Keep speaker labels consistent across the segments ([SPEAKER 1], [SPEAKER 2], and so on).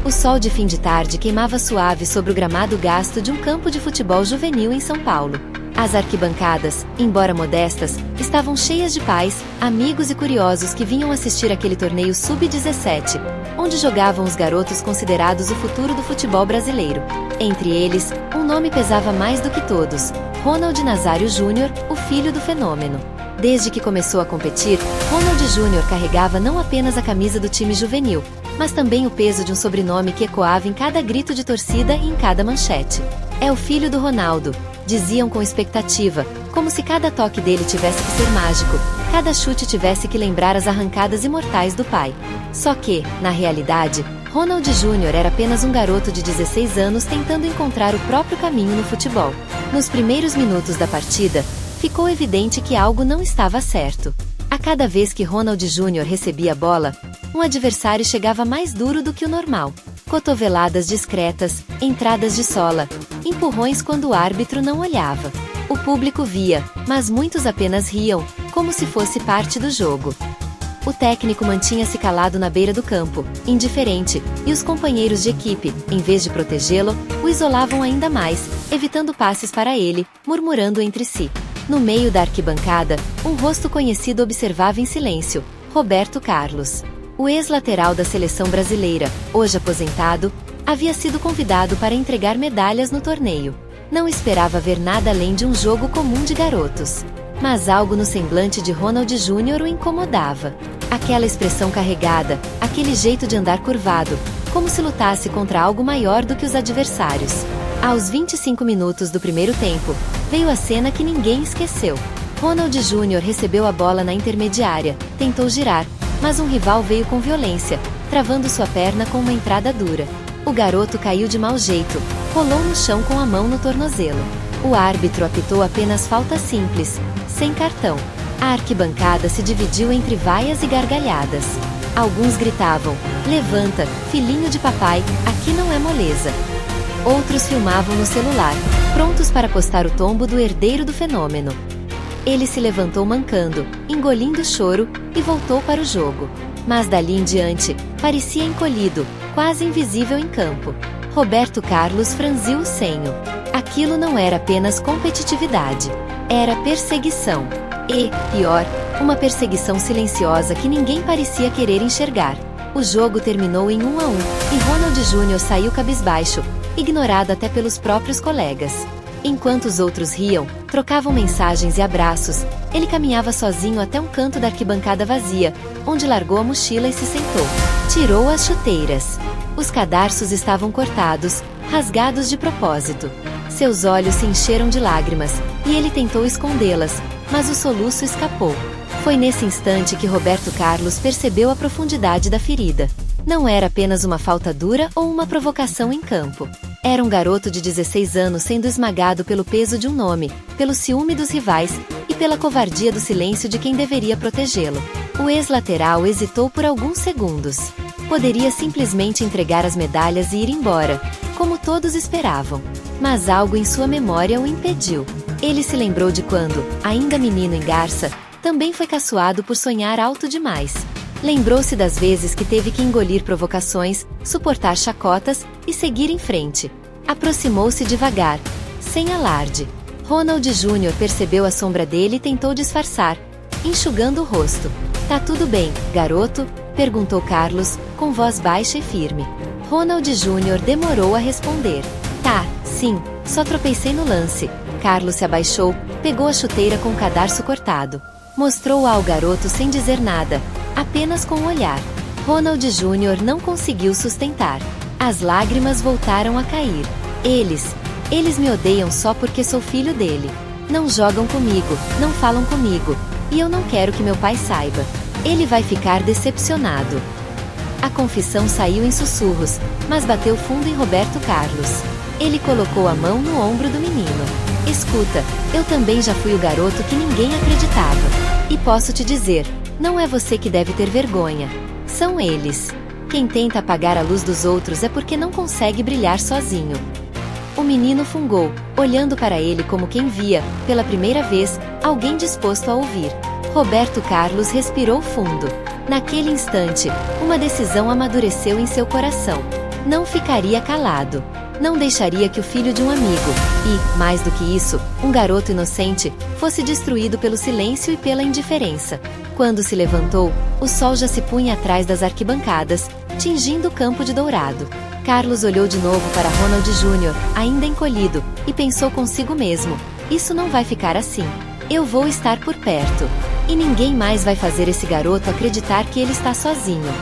[SPEAKER 1] O sol de fim de tarde queimava suave sobre o gramado gasto de um campo de futebol juvenil em São Paulo. As arquibancadas, embora modestas, estavam cheias de pais, amigos e curiosos que vinham assistir aquele torneio sub-17, onde jogavam os garotos considerados o futuro do futebol brasileiro. Entre eles, um nome pesava mais do que todos: Ronald Nazário Júnior, o filho do fenômeno. Desde que começou a competir, Ronald Júnior carregava não apenas a camisa do time juvenil, mas também o peso de um sobrenome que ecoava em cada grito de torcida e em cada manchete. É o filho do Ronaldo, diziam com expectativa, como se cada toque dele tivesse que ser mágico, cada chute tivesse que lembrar as arrancadas imortais do pai. Só que, na realidade, Ronald Júnior era apenas um garoto de 16 anos tentando encontrar o próprio caminho no futebol. Nos primeiros minutos da partida, ficou evidente que algo não estava certo. A cada vez que Ronald Júnior recebia a bola, um adversário chegava mais duro do que o normal. Cotoveladas discretas, entradas de sola, empurrões quando o árbitro não olhava. O público via, mas muitos apenas riam, como se fosse parte do jogo. O técnico mantinha-se calado na beira do campo, indiferente, e os companheiros de equipe, em vez de protegê-lo, o isolavam ainda mais, evitando passes para ele, murmurando entre si. No meio da arquibancada, um rosto conhecido observava em silêncio: Roberto Carlos. O ex-lateral da seleção brasileira, hoje aposentado, havia sido convidado para entregar medalhas no torneio. Não esperava ver nada além de um jogo comum de garotos. Mas algo no semblante de Ronald Júnior o incomodava. Aquela expressão carregada, aquele jeito de andar curvado, como se lutasse contra algo maior do que os adversários. Aos 25 minutos do primeiro tempo, veio a cena que ninguém esqueceu. Ronald Júnior recebeu a bola na intermediária, tentou girar, mas um rival veio com violência, travando sua perna com uma entrada dura. O garoto caiu de mau jeito, rolou no chão com a mão no tornozelo. O árbitro apitou apenas falta simples, sem cartão. A arquibancada se dividiu entre vaias e gargalhadas. Alguns gritavam: "Levanta, filhinho de papai, aqui não é moleza." Outros filmavam no celular, prontos para postar o tombo do herdeiro do fenômeno. Ele se levantou mancando, engolindo o choro, e voltou para o jogo. Mas dali em diante, parecia encolhido, quase invisível em campo. Roberto Carlos franziu o senho. Aquilo não era apenas competitividade. Era perseguição. E, pior, uma perseguição silenciosa que ninguém parecia querer enxergar. O jogo terminou em 1-1, e Ronald Júnior saiu cabisbaixo, ignorado até pelos próprios colegas. Enquanto os outros riam, trocavam mensagens e abraços, ele caminhava sozinho até um canto da arquibancada vazia, onde largou a mochila e se sentou. Tirou as chuteiras. Os cadarços estavam cortados, rasgados de propósito. Seus olhos se encheram de lágrimas, e ele tentou escondê-las, mas o soluço escapou. Foi nesse instante que Roberto Carlos percebeu a profundidade da ferida. Não era apenas uma falta dura ou uma provocação em campo. Era um garoto de 16 anos sendo esmagado pelo peso de um nome, pelo ciúme dos rivais e pela covardia do silêncio de quem deveria protegê-lo. O ex-lateral hesitou por alguns segundos. Poderia simplesmente entregar as medalhas e ir embora, como todos esperavam. Mas algo em sua memória o impediu. Ele se lembrou de quando, ainda menino em Garça, também foi caçoado por sonhar alto demais. Lembrou-se das vezes que teve que engolir provocações, suportar chacotas e seguir em frente. Aproximou-se devagar, sem alarde. Ronald Júnior percebeu a sombra dele e tentou disfarçar, enxugando o rosto. "Tá tudo bem, garoto?" perguntou Carlos, com voz baixa e firme. Ronald Júnior demorou a responder. "Tá, sim, só tropecei no lance." Carlos se abaixou, pegou a chuteira com o cadarço cortado. Mostrou-a ao garoto sem dizer nada, apenas com o olhar. Ronald Júnior não conseguiu sustentar. As lágrimas voltaram a cair. Eles me odeiam só porque sou filho dele. Não jogam comigo, não falam comigo. E eu não quero que meu pai saiba. Ele vai ficar decepcionado." A confissão saiu em sussurros, mas bateu fundo em Roberto Carlos. Ele colocou a mão no ombro do menino. "Escuta, eu também já fui o garoto que ninguém acreditava. E posso te dizer, não é você que deve ter vergonha. São eles. Quem tenta apagar a luz dos outros é porque não consegue brilhar sozinho." O menino fungou, olhando para ele como quem via, pela primeira vez, alguém disposto a ouvir. Roberto Carlos respirou fundo. Naquele instante, uma decisão amadureceu em seu coração. Não ficaria calado. Não deixaria que o filho de um amigo, e, mais do que isso, um garoto inocente, fosse destruído pelo silêncio e pela indiferença. Quando se levantou, o sol já se punha atrás das arquibancadas, tingindo o campo de dourado. Carlos olhou de novo para Ronald Jr., ainda encolhido, e pensou consigo mesmo: isso não vai ficar assim. Eu vou estar por perto. E ninguém mais vai fazer esse garoto acreditar que ele está sozinho.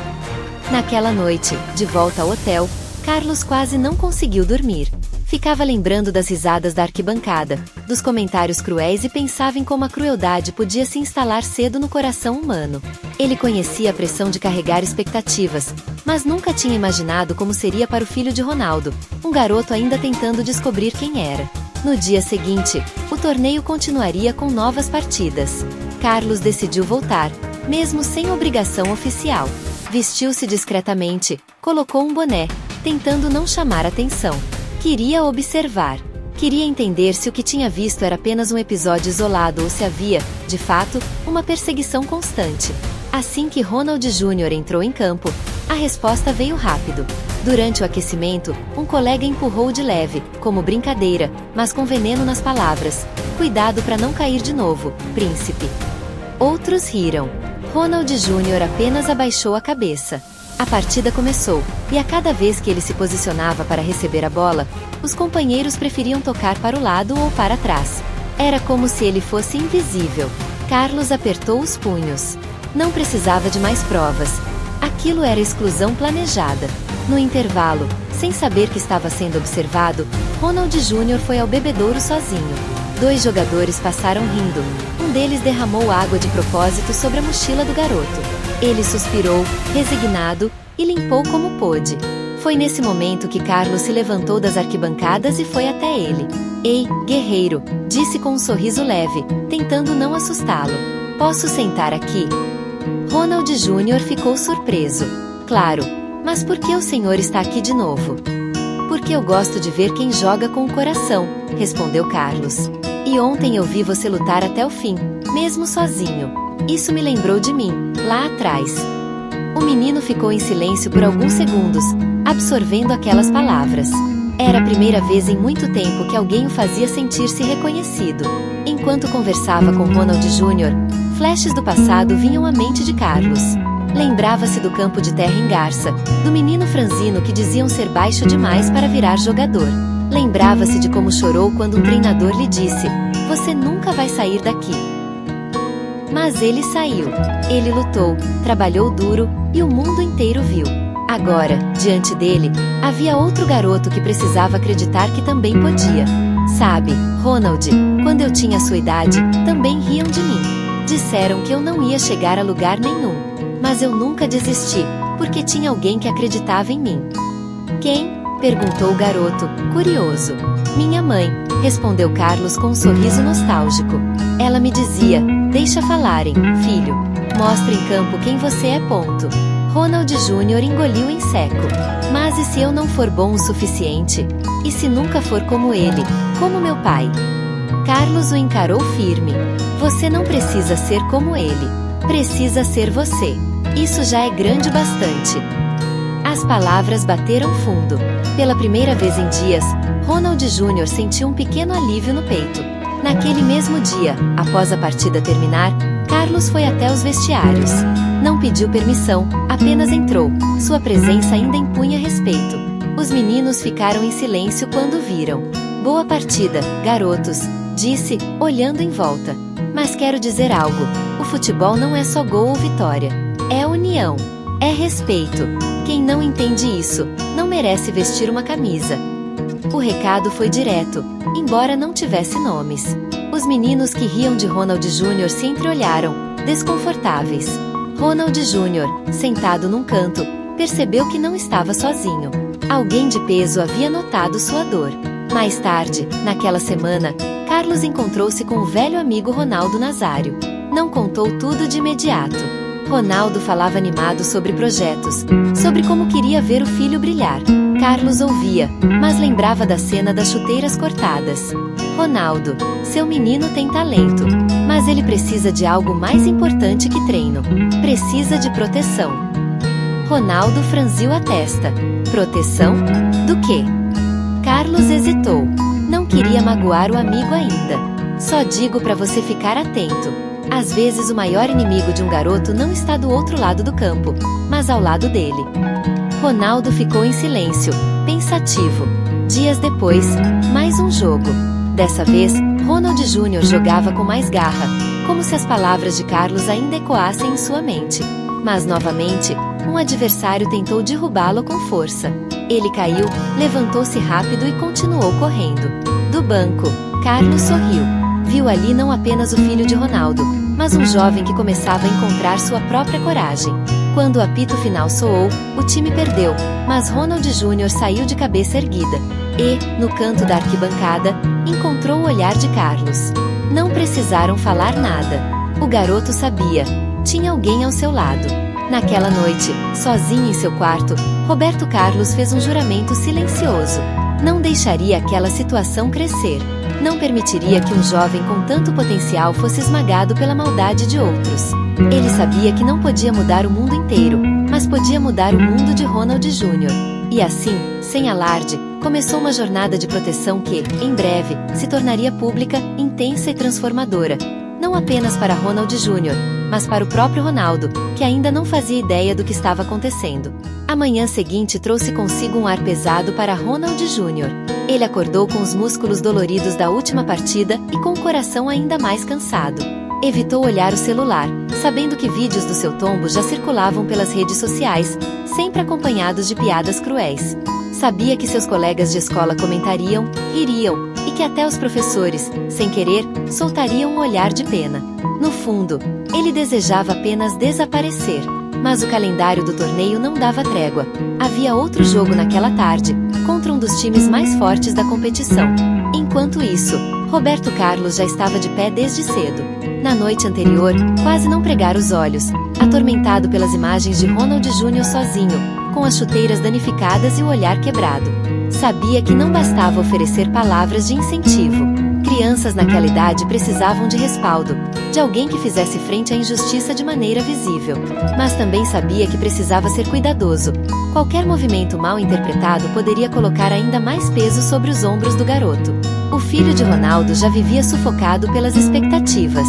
[SPEAKER 1] Naquela noite, de volta ao hotel, Carlos quase não conseguiu dormir. Ficava lembrando das risadas da arquibancada, dos comentários cruéis e pensava em como a crueldade podia se instalar cedo no coração humano. Ele conhecia a pressão de carregar expectativas, mas nunca tinha imaginado como seria para o filho de Ronaldo, um garoto ainda tentando descobrir quem era. No dia seguinte, o torneio continuaria com novas partidas. Carlos decidiu voltar, mesmo sem obrigação oficial. Vestiu-se discretamente, colocou um boné, tentando não chamar atenção. Queria observar. Queria entender se o que tinha visto era apenas um episódio isolado ou se havia, de fato, uma perseguição constante. Assim que Ronald Jr. entrou em campo, a resposta veio rápido. Durante o aquecimento, um colega empurrou de leve, como brincadeira, mas com veneno nas palavras: "Cuidado para não cair de novo, príncipe." Outros riram. Ronald Jr. apenas abaixou a cabeça. A partida começou, e a cada vez que ele se posicionava para receber a bola, os companheiros preferiam tocar para o lado ou para trás. Era como se ele fosse invisível. Carlos apertou os punhos. Não precisava de mais provas. Aquilo era exclusão planejada. No intervalo, sem saber que estava sendo observado, Ronald Jr. foi ao bebedouro sozinho. 2 jogadores passaram rindo. Um deles derramou água de propósito sobre a mochila do garoto. Ele suspirou, resignado, e limpou como pôde. Foi nesse momento que Carlos se levantou das arquibancadas e foi até ele. "Ei, guerreiro", disse com um sorriso leve, tentando não assustá-lo. "Posso sentar aqui?" Ronald Jr. ficou surpreso. "Claro, mas por que o senhor está aqui de novo?" "Porque eu gosto de ver quem joga com o coração", respondeu Carlos. "E ontem eu vi você lutar até o fim, mesmo sozinho. Isso me lembrou de mim, lá atrás." O menino ficou em silêncio por alguns segundos, absorvendo aquelas palavras. Era a primeira vez em muito tempo que alguém o fazia sentir-se reconhecido. Enquanto conversava com Ronald Jr., flashes do passado vinham à mente de Carlos. Lembrava-se do campo de terra em Garça, do menino franzino que diziam ser baixo demais para virar jogador. Lembrava-se de como chorou quando um treinador lhe disse: "Você nunca vai sair daqui." Mas ele saiu. Ele lutou, trabalhou duro, e o mundo inteiro viu. Agora, diante dele, havia outro garoto que precisava acreditar que também podia. "Sabe, Ronald, quando eu tinha sua idade, também riam de mim. Disseram que eu não ia chegar a lugar nenhum. Mas eu nunca desisti, porque tinha alguém que acreditava em mim." "Quem?" perguntou o garoto, curioso. "Minha mãe", respondeu Carlos com um sorriso nostálgico. "Ela me dizia: 'Deixa falarem, filho. Mostre em campo quem você é, ponto.'" Ronald Jr. engoliu em seco. "Mas e se eu não for bom o suficiente? E se nunca for como ele, como meu pai?" Carlos o encarou firme. "Você não precisa ser como ele. Precisa ser você. Isso já é grande bastante." As palavras bateram fundo. Pela primeira vez em dias, Ronald Jr. sentiu um pequeno alívio no peito. Naquele mesmo dia, após a partida terminar, Carlos foi até os vestiários. Não pediu permissão, apenas entrou. Sua presença ainda impunha respeito. Os meninos ficaram em silêncio quando o viram. "Boa partida, garotos", disse, olhando em volta. "Mas quero dizer algo: o futebol não é só gol ou vitória. É união. É respeito. Quem não entende isso, não merece vestir uma camisa." O recado foi direto, embora não tivesse nomes. Os meninos que riam de Ronald Jr. se entreolharam, desconfortáveis. Ronald Jr., sentado num canto, percebeu que não estava sozinho. Alguém de peso havia notado sua dor. Mais tarde, naquela semana, Carlos encontrou-se com o velho amigo Ronaldo Nazário. Não contou tudo de imediato. Ronaldo falava animado sobre projetos, sobre como queria ver o filho brilhar. Carlos ouvia, mas lembrava da cena das chuteiras cortadas. "Ronaldo, seu menino tem talento, mas ele precisa de algo mais importante que treino. Precisa de proteção." Ronaldo franziu a testa. Proteção? Do quê? Carlos hesitou. Não queria magoar o amigo ainda. Só digo pra você ficar atento. Às vezes o maior inimigo de um garoto não está do outro lado do campo, mas ao lado dele. Ronaldo ficou em silêncio, pensativo. Dias depois, mais um jogo. Dessa vez, Ronald Jr. jogava com mais garra, como se as palavras de Carlos ainda ecoassem em sua mente. Mas novamente, um adversário tentou derrubá-lo com força. Ele caiu, levantou-se rápido e continuou correndo. Do banco, Carlos sorriu. Viu ali não apenas o filho de Ronaldo, mas um jovem que começava a encontrar sua própria coragem. Quando o apito final soou, o time perdeu, mas Ronald Jr. saiu de cabeça erguida. E, no canto da arquibancada, encontrou o olhar de Carlos. Não precisaram falar nada. O garoto sabia. Tinha alguém ao seu lado. Naquela noite, sozinho em seu quarto, Roberto Carlos fez um juramento silencioso. Não deixaria aquela situação crescer. Não permitiria que um jovem com tanto potencial fosse esmagado pela maldade de outros. Ele sabia que não podia mudar o mundo inteiro, mas podia mudar o mundo de Ronald Jr. E assim, sem alarde, começou uma jornada de proteção que, em breve, se tornaria pública, intensa e transformadora. Não apenas para Ronald Jr., mas para o próprio Ronaldo, que ainda não fazia ideia do que estava acontecendo. A manhã seguinte trouxe consigo um ar pesado para Ronald Jr. Ele acordou com os músculos doloridos da última partida e com o coração ainda mais cansado. Evitou olhar o celular, sabendo que vídeos do seu tombo já circulavam pelas redes sociais, sempre acompanhados de piadas cruéis. Sabia que seus colegas de escola comentariam, ririam, e que até os professores, sem querer, soltariam um olhar de pena. No fundo, ele desejava apenas desaparecer. Mas o calendário do torneio não dava trégua. Havia outro jogo naquela tarde, contra um dos times mais fortes da competição. Enquanto isso, Roberto Carlos já estava de pé desde cedo. Na noite anterior, quase não pregara os olhos, atormentado pelas imagens de Ronald Jr. sozinho, com as chuteiras danificadas e o olhar quebrado. Sabia que não bastava oferecer palavras de incentivo. Crianças naquela idade precisavam de respaldo, de alguém que fizesse frente à injustiça de maneira visível. Mas também sabia que precisava ser cuidadoso. Qualquer movimento mal interpretado poderia colocar ainda mais peso sobre os ombros do garoto. O filho de Ronaldo já vivia sufocado pelas expectativas.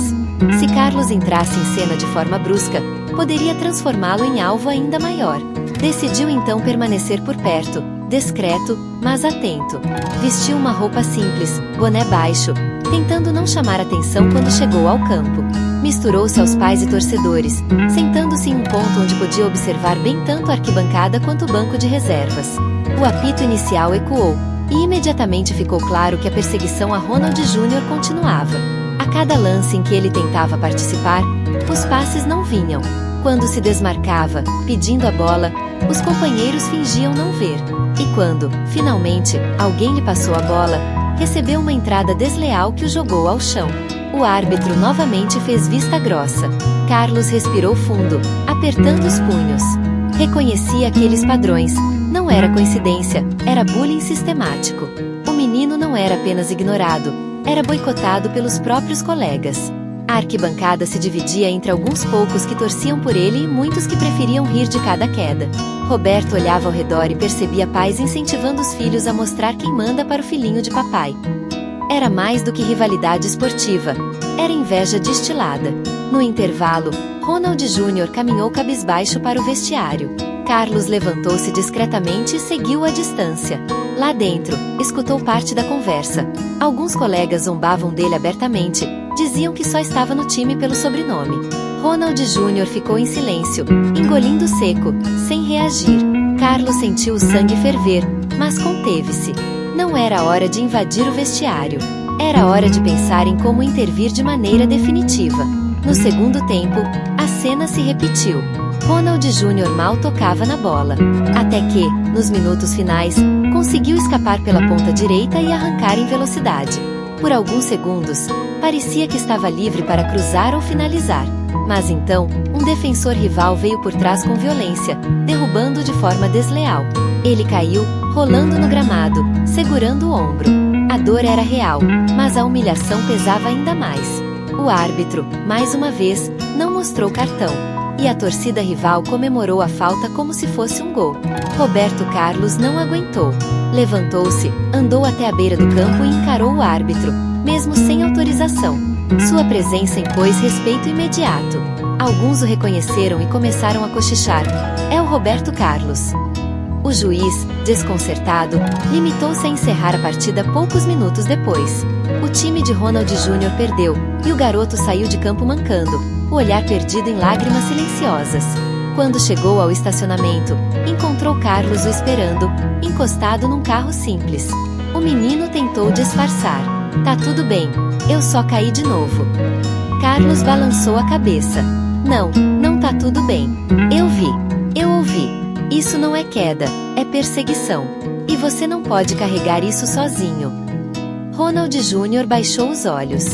[SPEAKER 1] Se Carlos entrasse em cena de forma brusca, poderia transformá-lo em alvo ainda maior. Decidiu então permanecer por perto, discreto, mas atento. Vestiu uma roupa simples, boné baixo, tentando não chamar atenção quando chegou ao campo. Misturou-se aos pais e torcedores, sentando-se em um ponto onde podia observar bem tanto a arquibancada quanto o banco de reservas. O apito inicial ecoou, e imediatamente ficou claro que a perseguição a Ronald Jr. continuava. A cada lance em que ele tentava participar, os passes não vinham. Quando se desmarcava, pedindo a bola, os companheiros fingiam não ver. E quando, finalmente, alguém lhe passou a bola, recebeu uma entrada desleal que o jogou ao chão. O árbitro novamente fez vista grossa. Carlos respirou fundo, apertando os punhos. Reconhecia aqueles padrões. Não era coincidência, era bullying sistemático. O menino não era apenas ignorado, era boicotado pelos próprios colegas. A arquibancada se dividia entre alguns poucos que torciam por ele e muitos que preferiam rir de cada queda. Roberto olhava ao redor e percebia pais incentivando os filhos a mostrar quem manda para o filhinho de papai. Era mais do que rivalidade esportiva, era inveja destilada. No intervalo, Ronald Jr. caminhou cabisbaixo para o vestiário. Carlos levantou-se discretamente e seguiu à distância. Lá dentro, escutou parte da conversa. Alguns colegas zombavam dele abertamente, diziam que só estava no time pelo sobrenome. Ronald Jr. ficou em silêncio, engolindo seco, sem reagir. Carlos sentiu o sangue ferver, mas conteve-se. Não era hora de invadir o vestiário. Era hora de pensar em como intervir de maneira definitiva. No segundo tempo, a cena se repetiu. Ronald Jr. mal tocava na bola. Até que, nos minutos finais, conseguiu escapar pela ponta direita e arrancar em velocidade. Por alguns segundos, parecia que estava livre para cruzar ou finalizar. Mas então, um defensor rival veio por trás com violência, derrubando-o de forma desleal. Ele caiu, rolando no gramado, segurando o ombro. A dor era real, mas a humilhação pesava ainda mais. O árbitro, mais uma vez, não mostrou cartão. e a torcida rival comemorou a falta como se fosse um gol. Roberto Carlos não aguentou. Levantou-se, andou até a beira do campo e encarou o árbitro, mesmo sem autorização. Sua presença impôs respeito imediato. Alguns o reconheceram e começaram a cochichar. É o Roberto Carlos. O juiz, desconcertado, limitou-se a encerrar a partida poucos minutos depois. O time de Ronald Júnior perdeu, e o garoto saiu de campo mancando, o olhar perdido em lágrimas silenciosas. Quando chegou ao estacionamento, encontrou Carlos o esperando, encostado num carro simples. O menino tentou disfarçar. Tá tudo bem, eu só caí de novo. Carlos balançou a cabeça. Não, não tá tudo bem. Eu ouvi. Isso não é queda, é perseguição. E você não pode carregar isso sozinho. Ronald Júnior baixou os olhos.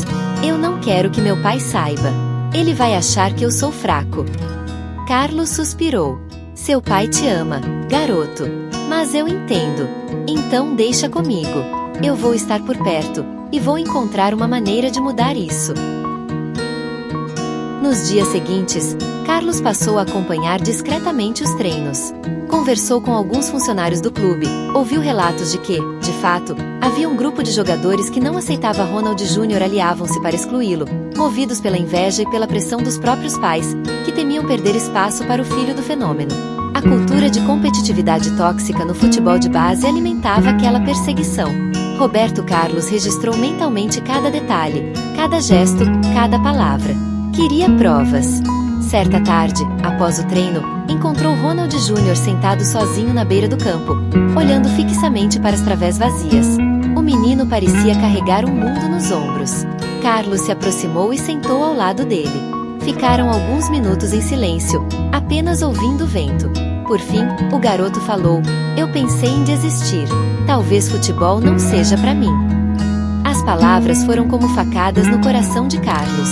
[SPEAKER 1] Eu não quero que meu pai saiba. Ele vai achar que eu sou fraco. Carlos suspirou. Seu pai te ama, garoto. Mas eu entendo. Então deixa comigo. Eu vou estar por perto, e vou encontrar uma maneira de mudar isso. Nos dias seguintes, Carlos passou a acompanhar discretamente os treinos. Conversou com alguns funcionários do clube, ouviu relatos de que, de fato, havia um grupo de jogadores que não aceitava Ronald Júnior aliavam-se para excluí-lo, movidos pela inveja e pela pressão dos próprios pais, que temiam perder espaço para o filho do fenômeno. A cultura de competitividade tóxica no futebol de base alimentava aquela perseguição. Roberto Carlos registrou mentalmente cada detalhe, cada gesto, cada palavra. Queria provas. Certa tarde, após o treino, encontrou Ronald Júnior sentado sozinho na beira do campo, olhando fixamente para as través vazias. O menino parecia carregar um mundo nos ombros. Carlos se aproximou e sentou ao lado dele. Ficaram alguns minutos em silêncio, apenas ouvindo o vento. Por fim, o garoto falou: eu pensei em desistir. Talvez futebol não seja para mim. As palavras foram como facadas no coração de Carlos.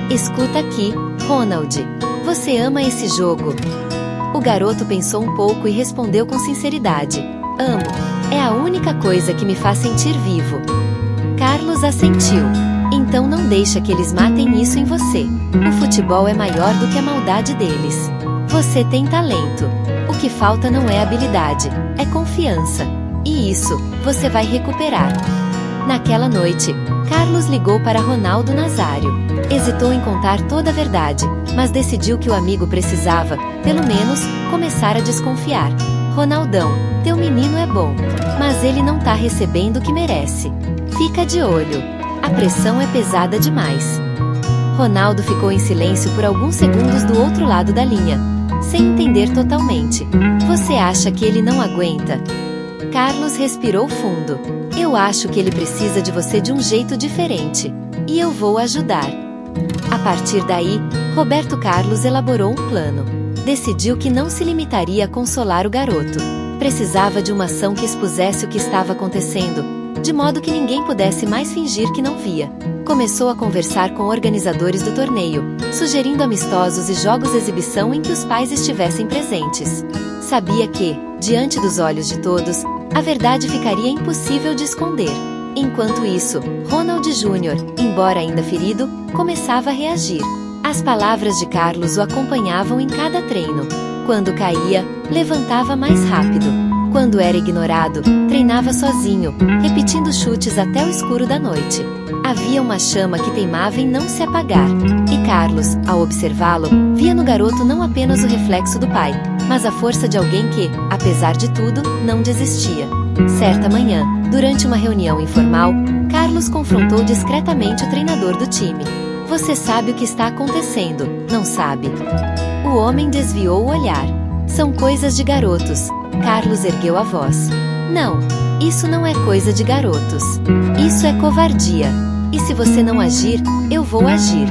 [SPEAKER 1] Escuta aqui, Ronald. Você ama esse jogo? O garoto pensou um pouco e respondeu com sinceridade: amo. É a única coisa que me faz sentir vivo. Carlos assentiu. Então não deixa que eles matem isso em você. O futebol é maior do que a maldade deles. Você tem talento. O que falta não é habilidade, é confiança. E isso, você vai recuperar. Naquela noite, Carlos ligou para Ronaldo Nazário. Hesitou em contar toda a verdade, mas decidiu que o amigo precisava, pelo menos, começar a desconfiar. Ronaldão, teu menino é bom, mas ele não tá recebendo o que merece. Fica de olho. A pressão é pesada demais. Ronaldo ficou em silêncio por alguns segundos do outro lado da linha, sem entender totalmente. Você acha que ele não aguenta? Carlos respirou fundo. Eu acho que ele precisa de você de um jeito diferente. E eu vou ajudar. A partir daí, Roberto Carlos elaborou um plano. Decidiu que não se limitaria a consolar o garoto. Precisava de uma ação que expusesse o que estava acontecendo, de modo que ninguém pudesse mais fingir que não via. Começou a conversar com organizadores do torneio, sugerindo amistosos e jogos exibição em que os pais estivessem presentes. Sabia que, diante dos olhos de todos, a verdade ficaria impossível de esconder. Enquanto isso, Ronald Júnior, embora ainda ferido, começava a reagir. As palavras de Carlos o acompanhavam em cada treino. Quando caía, levantava mais rápido. Quando era ignorado, treinava sozinho, repetindo chutes até o escuro da noite. Havia uma chama que teimava em não se apagar. E Carlos, ao observá-lo, via no garoto não apenas o reflexo do pai, mas a força de alguém que, apesar de tudo, não desistia. Certa manhã, durante uma reunião informal, Carlos confrontou discretamente o treinador do time. Você sabe o que está acontecendo, não sabe? O homem desviou o olhar. São coisas de garotos. Carlos ergueu a voz. Não, isso não é coisa de garotos. Isso é covardia. E se você não agir, eu vou agir.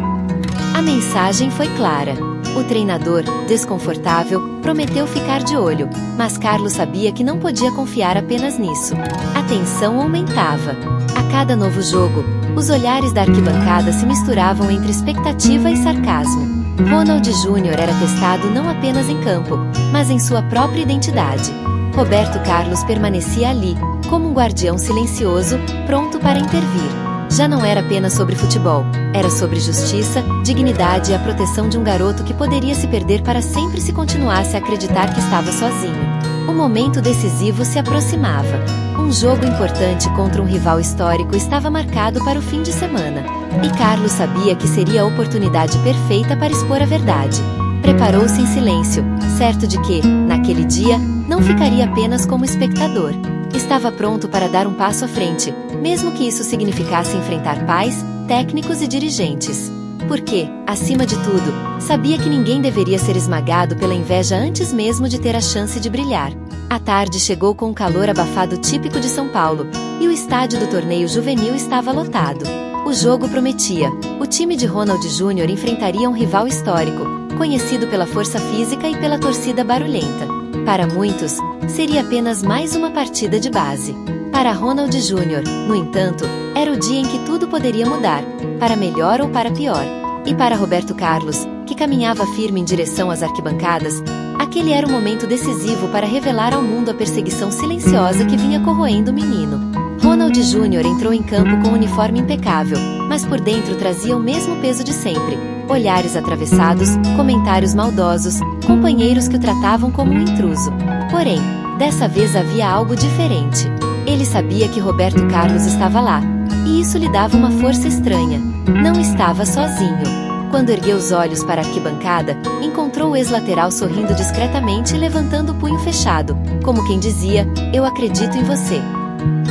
[SPEAKER 1] A mensagem foi clara. O treinador, desconfortável, prometeu ficar de olho, mas Carlos sabia que não podia confiar apenas nisso. A tensão aumentava. A cada novo jogo, os olhares da arquibancada se misturavam entre expectativa e sarcasmo. Ronald Júnior era testado não apenas em campo, mas em sua própria identidade. Roberto Carlos permanecia ali, como um guardião silencioso, pronto para intervir. Já não era apenas sobre futebol, era sobre justiça, dignidade e a proteção de um garoto que poderia se perder para sempre se continuasse a acreditar que estava sozinho. O momento decisivo se aproximava. Um jogo importante contra um rival histórico estava marcado para o fim de semana. E Carlos sabia que seria a oportunidade perfeita para expor a verdade. Preparou-se em silêncio, certo de que, naquele dia, não ficaria apenas como espectador. Estava pronto para dar um passo à frente, mesmo que isso significasse enfrentar pais, técnicos e dirigentes. Porque, acima de tudo, sabia que ninguém deveria ser esmagado pela inveja antes mesmo de ter a chance de brilhar. A tarde chegou com um calor abafado típico de São Paulo, e o estádio do torneio juvenil estava lotado. O jogo prometia. O time de Ronald Júnior enfrentaria um rival histórico, conhecido pela força física e pela torcida barulhenta. Para muitos, seria apenas mais uma partida de base. Para Ronald Júnior, no entanto, era o dia em que tudo poderia mudar, para melhor ou para pior. E para Roberto Carlos, que caminhava firme em direção às arquibancadas, aquele era o momento decisivo para revelar ao mundo a perseguição silenciosa que vinha corroendo o menino. Ronald Júnior entrou em campo com um uniforme impecável, mas por dentro trazia o mesmo peso de sempre. Olhares atravessados, comentários maldosos, companheiros que o tratavam como um intruso. Porém, dessa vez havia algo diferente. Ele sabia que Roberto Carlos estava lá, e isso lhe dava uma força estranha. Não estava sozinho. Quando ergueu os olhos para a arquibancada, encontrou o ex-lateral sorrindo discretamente e levantando o punho fechado, como quem dizia: "Eu acredito em você."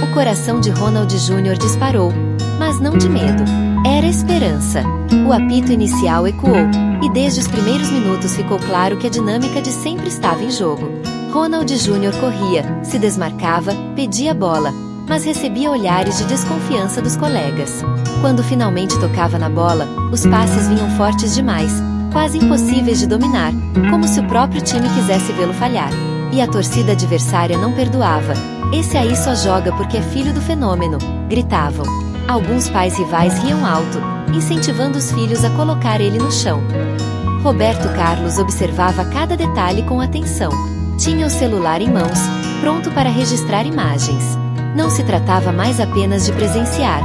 [SPEAKER 1] O coração de Ronald Júnior disparou, mas não de medo. Era esperança. O apito inicial ecoou, e desde os primeiros minutos ficou claro que a dinâmica de sempre estava em jogo. Ronald Júnior corria, se desmarcava, pedia bola, mas recebia olhares de desconfiança dos colegas. Quando finalmente tocava na bola, os passes vinham fortes demais, quase impossíveis de dominar, como se o próprio time quisesse vê-lo falhar. E a torcida adversária não perdoava. "Esse aí só joga porque é filho do fenômeno", gritavam. Alguns pais rivais riam alto, incentivando os filhos a colocar ele no chão. Roberto Carlos observava cada detalhe com atenção. Tinha o celular em mãos, pronto para registrar imagens. Não se tratava mais apenas de presenciar.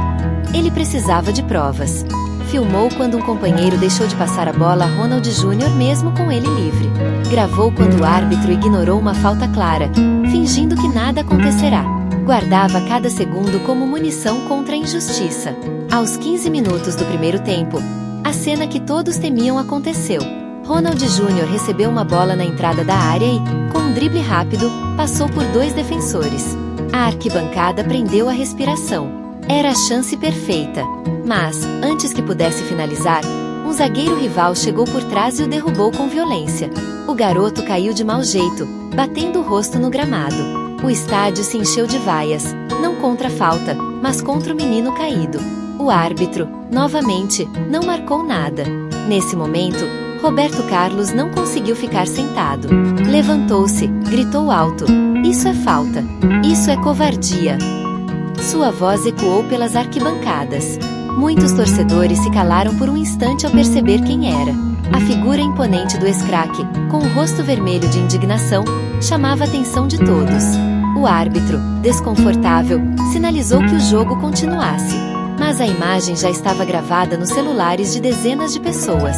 [SPEAKER 1] Ele precisava de provas. Filmou quando um companheiro deixou de passar a bola a Ronald Júnior mesmo com ele livre. Gravou quando o árbitro ignorou uma falta clara, fingindo que nada acontecerá. Guardava cada segundo como munição contra a injustiça. Aos 15 minutos do primeiro tempo, a cena que todos temiam aconteceu. Ronald Júnior recebeu uma bola na entrada da área e, com um drible rápido, passou por 2 defensores. A arquibancada prendeu a respiração. Era a chance perfeita. Mas, antes que pudesse finalizar, um zagueiro rival chegou por trás e o derrubou com violência. O garoto caiu de mau jeito, batendo o rosto no gramado. O estádio se encheu de vaias, não contra a falta, mas contra o menino caído. O árbitro, novamente, não marcou nada. Nesse momento, Roberto Carlos não conseguiu ficar sentado. Levantou-se, gritou alto: "Isso é falta! Isso é covardia!" Sua voz ecoou pelas arquibancadas. Muitos torcedores se calaram por um instante ao perceber quem era. A figura imponente do ex-craque, com o rosto vermelho de indignação, chamava a atenção de todos. O árbitro, desconfortável, sinalizou que o jogo continuasse. Mas a imagem já estava gravada nos celulares de dezenas de pessoas.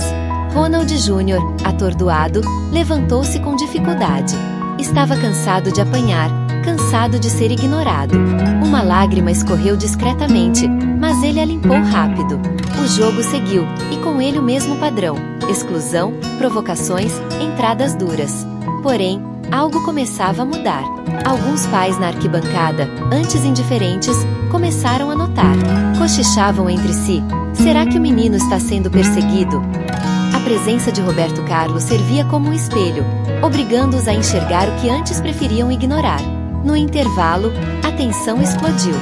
[SPEAKER 1] Ronald Júnior, atordoado, levantou-se com dificuldade. Estava cansado de apanhar, cansado de ser ignorado. Uma lágrima escorreu discretamente, mas ele a limpou rápido. O jogo seguiu, e com ele o mesmo padrão: exclusão, provocações, entradas duras. Porém, algo começava a mudar. Alguns pais na arquibancada, antes indiferentes, começaram a notar. Cochichavam entre si: "Será que o menino está sendo perseguido?" A presença de Roberto Carlos servia como um espelho, obrigando-os a enxergar o que antes preferiam ignorar. No intervalo, a tensão explodiu.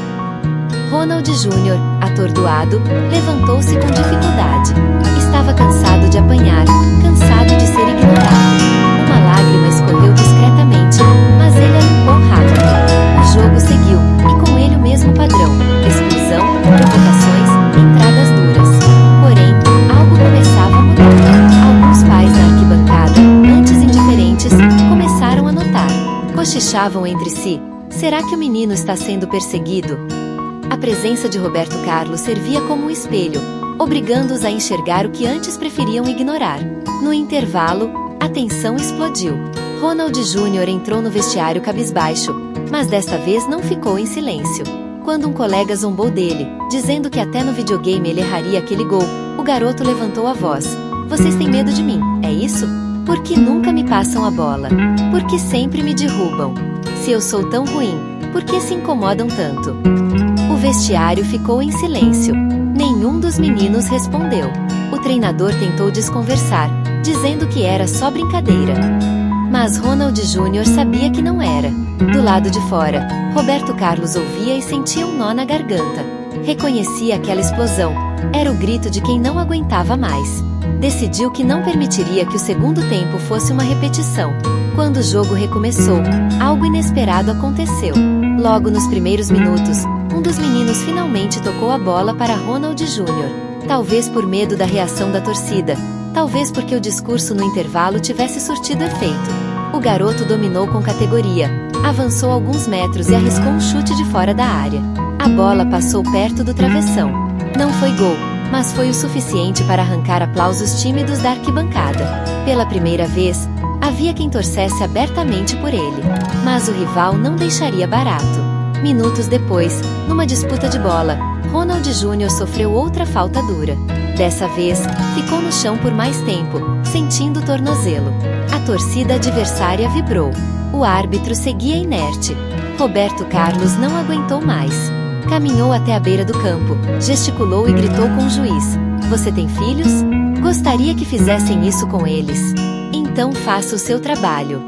[SPEAKER 1] Ronald Júnior, atordoado, levantou-se com dificuldade. Estava cansado de apanhar, cansado de ser ignorado. Uma lágrima escorreu discretamente, mas ele a limpou rápido. O jogo seguiu, e com ele o mesmo padrão: exclusão, provocações, entradas duras. Porém, algo começava a mudar. Alguns pais na arquibancada, antes indiferentes, começaram a notar. Cochichavam entre si: "Será que o menino está sendo perseguido?" A presença de Roberto Carlos servia como um espelho, obrigando-os a enxergar o que antes preferiam ignorar. No intervalo, a tensão explodiu. Ronald Jr. entrou no vestiário cabisbaixo, mas desta vez não ficou em silêncio. Quando um colega zombou dele, dizendo que até no videogame ele erraria aquele gol, o garoto levantou a voz. Vocês têm medo de mim, é isso? Por que nunca me passam a bola? Por que sempre me derrubam? Se eu sou tão ruim, por que se incomodam tanto? O vestiário ficou em silêncio. Nenhum dos meninos respondeu. O treinador tentou desconversar, dizendo que era só brincadeira. Mas Ronald Jr. sabia que não era. Do lado de fora, Roberto Carlos ouvia e sentia um nó na garganta. Reconhecia aquela explosão. Era o grito de quem não aguentava mais. Decidiu que não permitiria que o segundo tempo fosse uma repetição. Quando o jogo recomeçou, algo inesperado aconteceu. Logo nos primeiros minutos, um dos meninos finalmente tocou a bola para Ronald Jr. Talvez por medo da reação da torcida, talvez porque o discurso no intervalo tivesse surtido efeito. O garoto dominou com categoria, avançou alguns metros e arriscou um chute de fora da área. A bola passou perto do travessão. Não foi gol, mas foi o suficiente para arrancar aplausos tímidos da arquibancada. Pela primeira vez, havia quem torcesse abertamente por ele. Mas o rival não deixaria barato. Minutos depois, numa disputa de bola, Ronald Jr. sofreu outra falta dura. Dessa vez, ficou no chão por mais tempo, sentindo o tornozelo. A torcida adversária vibrou. O árbitro seguia inerte. Roberto Carlos não aguentou mais. Caminhou até a beira do campo, gesticulou e gritou com o juiz. Você tem filhos? Gostaria que fizessem isso com eles. Então faça o seu trabalho.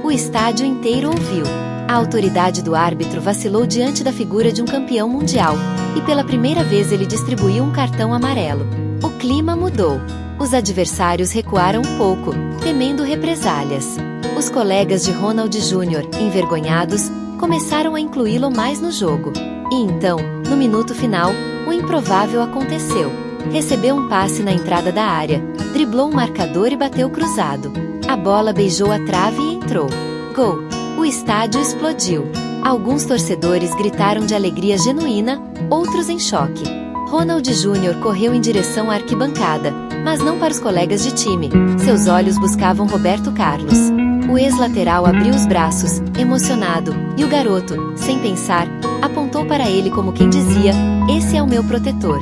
[SPEAKER 1] O estádio inteiro ouviu. A autoridade do árbitro vacilou diante da figura de um campeão mundial, e pela primeira vez ele distribuiu um cartão amarelo. O clima mudou. Os adversários recuaram um pouco, temendo represálias. Os colegas de Ronald Jr., envergonhados, começaram a incluí-lo mais no jogo. E então, no minuto final, o improvável aconteceu. Recebeu um passe na entrada da área, driblou um marcador e bateu cruzado. A bola beijou a trave e entrou. Gol! O estádio explodiu. Alguns torcedores gritaram de alegria genuína, outros em choque. Ronald Jr. correu em direção à arquibancada, mas não para os colegas de time. Seus olhos buscavam Roberto Carlos. O ex-lateral abriu os braços, emocionado, e o garoto, sem pensar, apontou para ele como quem dizia: esse é o meu protetor.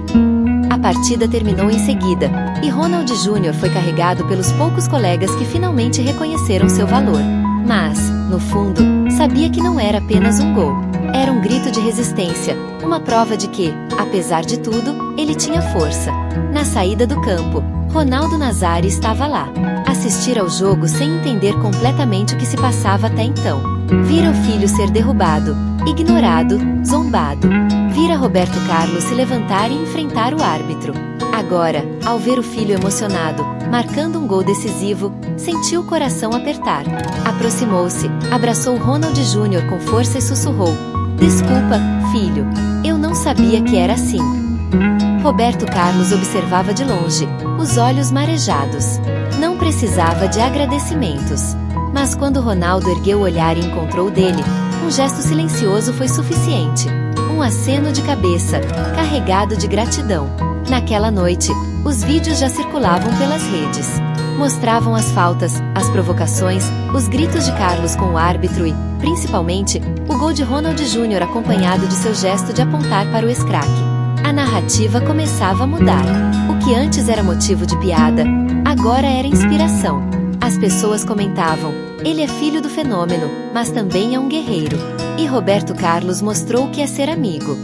[SPEAKER 1] A partida terminou em seguida, e Ronald Jr. foi carregado pelos poucos colegas que finalmente reconheceram seu valor. Mas, no fundo, sabia que não era apenas um gol. Era um grito de resistência, uma prova de que, apesar de tudo, ele tinha força. Na saída do campo, Ronaldo Nazário estava lá. Assistir ao jogo sem entender completamente o que se passava até então. Vira o filho ser derrubado, ignorado, zombado. Vira Roberto Carlos se levantar e enfrentar o árbitro. Agora, ao ver o filho emocionado, marcando um gol decisivo, sentiu o coração apertar. Aproximou-se, abraçou Ronald Jr. com força e sussurrou: desculpa, filho. Eu não sabia que era assim. Roberto Carlos observava de longe, os olhos marejados. Não precisava de agradecimentos. Mas quando Ronaldo ergueu o olhar e encontrou o dele, um gesto silencioso foi suficiente. Um aceno de cabeça, carregado de gratidão. Naquela noite, os vídeos já circulavam pelas redes. Mostravam as faltas, as provocações, os gritos de Carlos com o árbitro e, principalmente, o gol de Ronald Jr. acompanhado de seu gesto de apontar para o ex-craque. A narrativa começava a mudar. O que antes era motivo de piada, agora era inspiração. As pessoas comentavam: ele é filho do fenômeno, mas também é um guerreiro. E Roberto Carlos mostrou o que é ser amigo.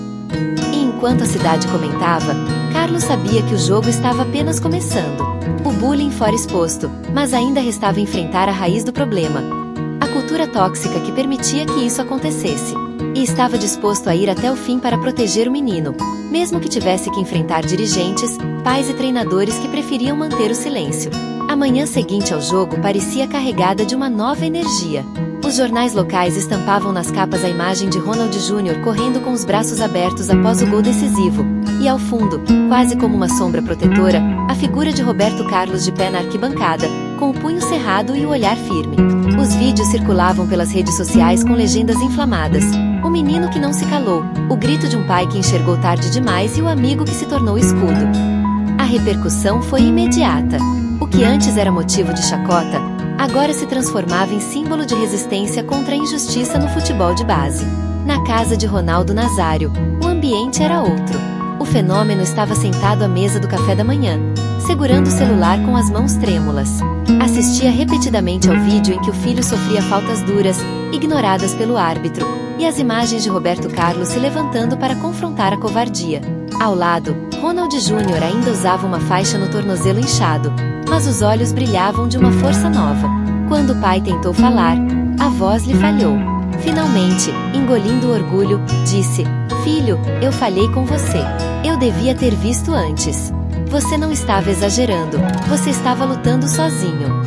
[SPEAKER 1] E enquanto a cidade comentava, Carlos sabia que o jogo estava apenas começando. O bullying fora exposto, mas ainda restava enfrentar a raiz do problema. A cultura tóxica que permitia que isso acontecesse. E estava disposto a ir até o fim para proteger o menino, mesmo que tivesse que enfrentar dirigentes, pais e treinadores que preferiam manter o silêncio. A manhã seguinte ao jogo parecia carregada de uma nova energia. Os jornais locais estampavam nas capas a imagem de Ronald Jr. correndo com os braços abertos após o gol decisivo, e ao fundo, quase como uma sombra protetora, a figura de Roberto Carlos de pé na arquibancada, com o punho cerrado e o olhar firme. Os vídeos circulavam pelas redes sociais com legendas inflamadas. O menino que não se calou, o grito de um pai que enxergou tarde demais e o amigo que se tornou escudo. A repercussão foi imediata. O que antes era motivo de chacota, agora se transformava em símbolo de resistência contra a injustiça no futebol de base. Na casa de Ronaldo Nazário, o ambiente era outro. O fenômeno estava sentado à mesa do café da manhã, segurando o celular com as mãos trêmulas. Assistia repetidamente ao vídeo em que o filho sofria faltas duras, ignoradas pelo árbitro, e as imagens de Roberto Carlos se levantando para confrontar a covardia. Ao lado, Ronald Júnior ainda usava uma faixa no tornozelo inchado, mas os olhos brilhavam de uma força nova. Quando o pai tentou falar, a voz lhe falhou. Finalmente, engolindo o orgulho, disse: "Filho, eu falhei com você. Eu devia ter visto antes. Você não estava exagerando, você estava lutando sozinho."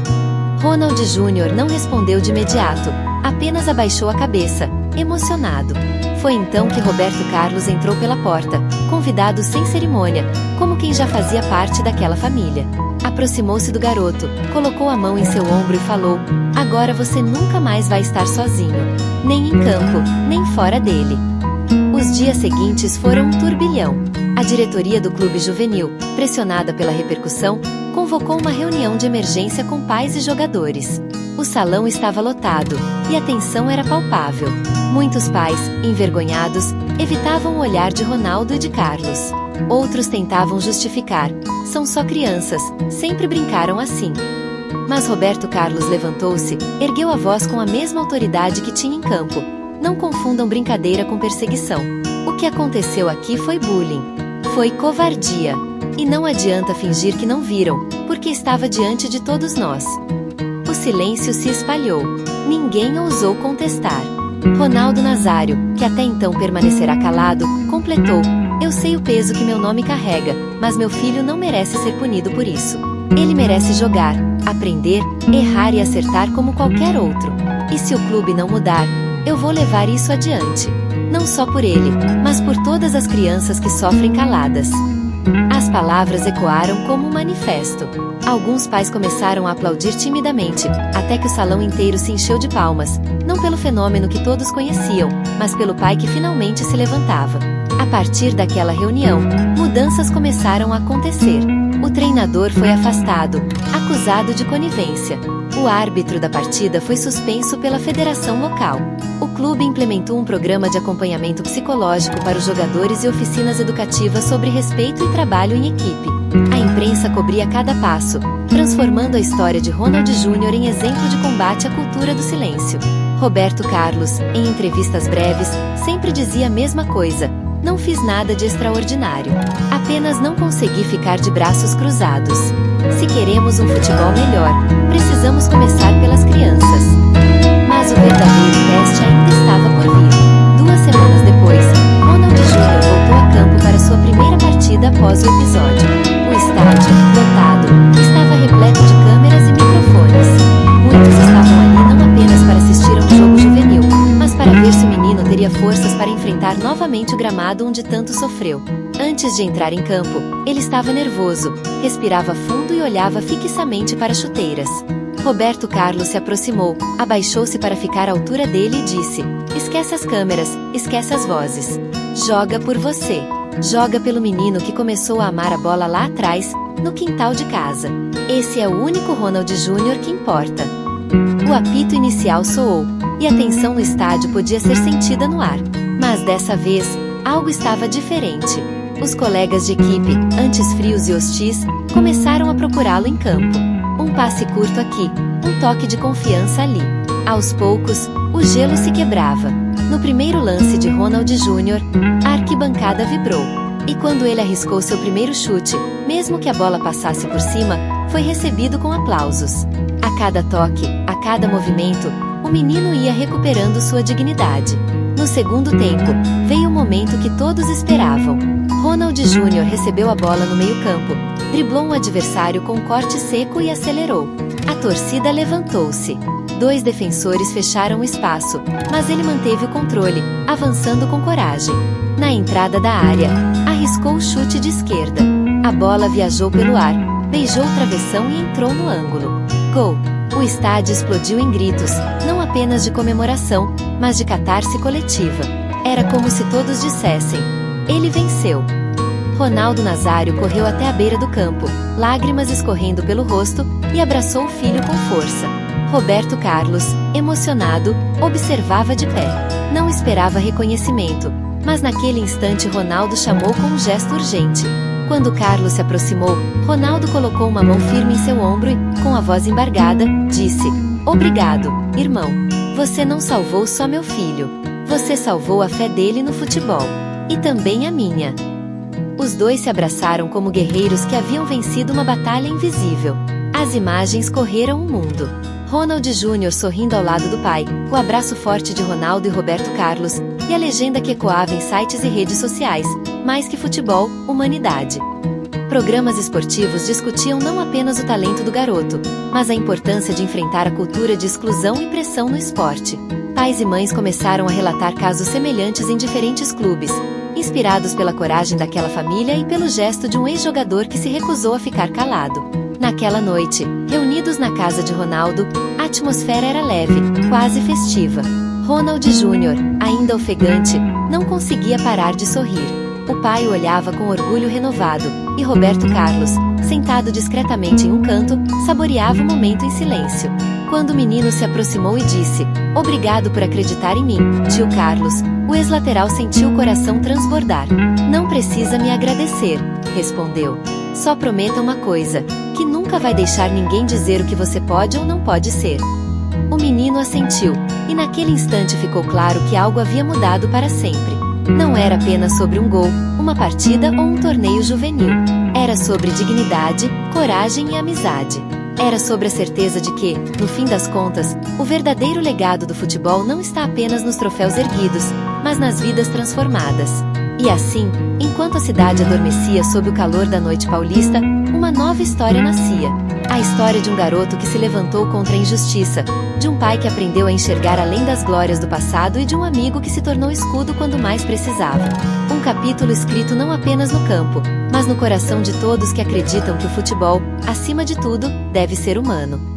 [SPEAKER 1] Ronald Júnior não respondeu de imediato, apenas abaixou a cabeça, emocionado. Foi então que Roberto Carlos entrou pela porta, convidado sem cerimônia, como quem já fazia parte daquela família. Aproximou-se do garoto, colocou a mão em seu ombro e falou: "Agora você nunca mais vai estar sozinho. Nem em campo, nem fora dele." Os dias seguintes foram um turbilhão. A diretoria do clube juvenil, pressionada pela repercussão, convocou uma reunião de emergência com pais e jogadores. O salão estava lotado, e a tensão era palpável. Muitos pais, envergonhados, evitavam o olhar de Ronaldo e de Carlos. Outros tentavam justificar: "São só crianças, sempre brincaram assim." Mas Roberto Carlos levantou-se, ergueu a voz com a mesma autoridade que tinha em campo: "Não confundam brincadeira com perseguição. O que aconteceu aqui foi bullying. Foi covardia. E não adianta fingir que não viram, porque estava diante de todos nós." O silêncio se espalhou. Ninguém ousou contestar. Ronaldo Nazário, que até então permanecerá calado, completou: "Eu sei o peso que meu nome carrega, mas meu filho não merece ser punido por isso. Ele merece jogar, aprender, errar e acertar como qualquer outro. E se o clube não mudar, eu vou levar isso adiante. Não só por ele, mas por todas as crianças que sofrem caladas." As palavras ecoaram como um manifesto. Alguns pais começaram a aplaudir timidamente, até que o salão inteiro se encheu de palmas, não pelo fenômeno que todos conheciam, mas pelo pai que finalmente se levantava. A partir daquela reunião, mudanças começaram a acontecer. O treinador foi afastado, acusado de conivência. O árbitro da partida foi suspenso pela federação local. O clube implementou um programa de acompanhamento psicológico para os jogadores e oficinas educativas sobre respeito e trabalho em equipe. A imprensa cobria cada passo, transformando a história de Ronald Júnior em exemplo de combate à cultura do silêncio. Roberto Carlos, em entrevistas breves, sempre dizia a mesma coisa: "Não fiz nada de extraordinário. Apenas não consegui ficar de braços cruzados." Se queremos um futebol melhor, precisamos começar pelas crianças. Mas o verdadeiro teste ainda estava por vir. 2 semanas depois, Ronald Júnior voltou a campo para sua primeira partida após o episódio. O estádio, lotado, estava repleto de câmeras e microfones. Muitos estavam ali não apenas para assistir a um jogo juvenil, mas para ver se o menino teria forças para enfrentar novamente o gramado onde tanto sofreu. Antes de entrar em campo, ele estava nervoso, respirava fundo e olhava fixamente para as chuteiras. Roberto Carlos se aproximou, abaixou-se para ficar à altura dele e disse: "Esquece as câmeras, esquece as vozes. Joga por você. Joga pelo menino que começou a amar a bola lá atrás, no quintal de casa. Esse é o único Ronald Júnior que importa." O apito inicial soou, e a tensão no estádio podia ser sentida no ar. Mas dessa vez, algo estava diferente. Os colegas de equipe, antes frios e hostis, começaram a procurá-lo em campo. Um passe curto aqui, um toque de confiança ali. Aos poucos, o gelo se quebrava. No primeiro lance de Ronald Júnior, a arquibancada vibrou. E quando ele arriscou seu primeiro chute, mesmo que a bola passasse por cima, foi recebido com aplausos. A cada toque, a cada movimento, o menino ia recuperando sua dignidade. No segundo tempo, veio o momento que todos esperavam. Ronald Júnior recebeu a bola no meio-campo, driblou um adversário com um corte seco e acelerou. A torcida levantou-se. 2 defensores fecharam o espaço, mas ele manteve o controle, avançando com coragem. Na entrada da área, arriscou o chute de esquerda. A bola viajou pelo ar, beijou o travessão e entrou no ângulo. Gol! O estádio explodiu em gritos, não apenas de comemoração, mas de catarse coletiva. Era como se todos dissessem: ele venceu. Ronaldo Nazário correu até a beira do campo, lágrimas escorrendo pelo rosto, e abraçou o filho com força. Roberto Carlos, emocionado, observava de pé. Não esperava reconhecimento, mas naquele instante Ronaldo chamou com um gesto urgente. Quando Carlos se aproximou, Ronaldo colocou uma mão firme em seu ombro e, com a voz embargada, disse: obrigado, irmão. Você não salvou só meu filho. Você salvou a fé dele no futebol. E também a minha. Os dois se abraçaram como guerreiros que haviam vencido uma batalha invisível. As imagens correram o mundo. Ronald Jr. sorrindo ao lado do pai, o abraço forte de Ronaldo e Roberto Carlos, e a legenda que ecoava em sites e redes sociais: mais que futebol, humanidade. Programas esportivos discutiam não apenas o talento do garoto, mas a importância de enfrentar a cultura de exclusão e pressão no esporte. Pais e mães começaram a relatar casos semelhantes em diferentes clubes, inspirados pela coragem daquela família e pelo gesto de um ex-jogador que se recusou a ficar calado. Naquela noite, reunidos na casa de Ronaldo, a atmosfera era leve, quase festiva. Ronald Jr., ainda ofegante, não conseguia parar de sorrir. O pai o olhava com orgulho renovado, e Roberto Carlos, sentado discretamente em um canto, saboreava o momento em silêncio. Quando o menino se aproximou e disse: obrigado por acreditar em mim, tio Carlos, o ex-lateral sentiu o coração transbordar. Não precisa me agradecer, respondeu. Só prometa uma coisa: que nunca vai deixar ninguém dizer o que você pode ou não pode ser. O menino assentiu, e naquele instante ficou claro que algo havia mudado para sempre. Não era apenas sobre um gol, uma partida ou um torneio juvenil. Era sobre dignidade, coragem e amizade. Era sobre a certeza de que, no fim das contas, o verdadeiro legado do futebol não está apenas nos troféus erguidos, mas nas vidas transformadas. E assim, enquanto a cidade adormecia sob o calor da noite paulista, uma nova história nascia. A história de um garoto que se levantou contra a injustiça, de um pai que aprendeu a enxergar além das glórias do passado e de um amigo que se tornou escudo quando mais precisava. Um capítulo escrito não apenas no campo, mas no coração de todos que acreditam que o futebol, acima de tudo, deve ser humano.